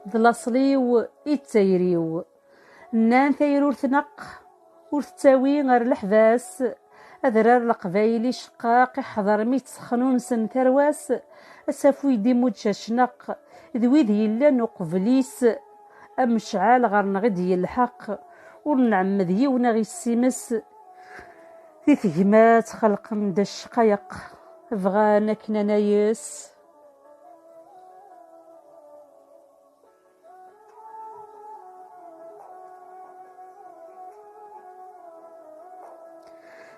ضلاصليو إتايريو نان ثيرور ثنق ورتاوي غير الحباس أذرار القبايلي شقاق يحضر ميت سخنون سن ثرواس أسافو يدي مجاشنق ذويذ يلا نقبليس أمشعال غير نغدي الحق ورنعمد يونا غي السيمس في ثقمات خلق من دا الشقايق بغانا كنا نايس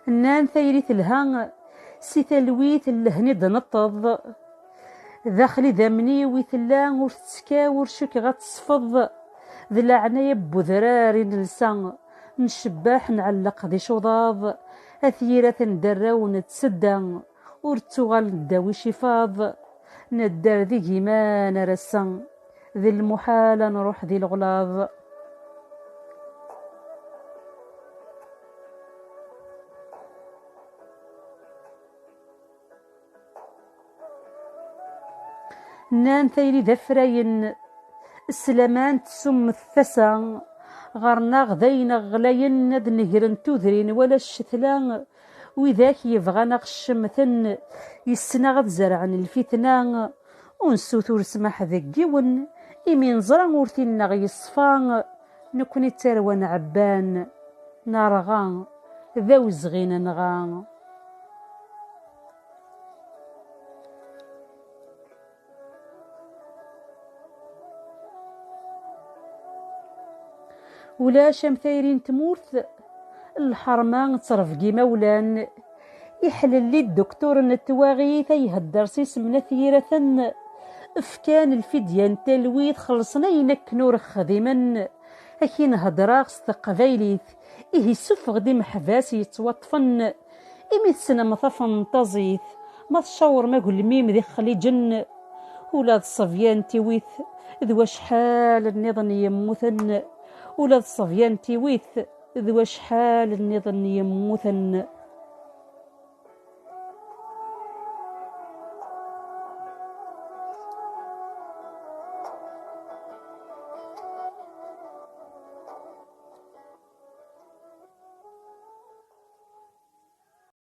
نان ثيريث الهان سي تلويث اللهني دنطض داخلي ذمني ويثلان ورتسكاور شك غتصفض ذلا عناية بوذراري نلسان نشباح نعلق ذي شضاض أثيرة ندرا ونتسدى ورتوغال نداوي شفاض ندار ذي جيمان رسان ذي المحالة نروح ذي الغلاظ نان ثيري ذفرين السلامان تسم الثسا غرنا غذينا غلاين ند نهرن تذرين ولا الشثلان وذاك يبغانا الشمثن يسنا غد زرعن الفتنان ونسوثور سماح ذكيون إمين زرع ورثينا غي الصفان نكوني تروان عبان نارغان ذو زغين نغان ولا شمثيرين تمورث الحرمان تصرفقي مولان يحلل لي الدكتور التواغيث يهدر سيس من ثيرة افكان الفديان تلويث خلصنا ينكنور خذيما اكين هدراغ ستقبايليث إيه سفغ دي محباس يتوطفن إمي السنة مطفن تزيث ما تشاور ما قول ميم ذي خليجن ولاد الصفيان تيويث ذو شحال النظن يموثن ولاد الصفيان تيويث ذو شحال النظن يموثن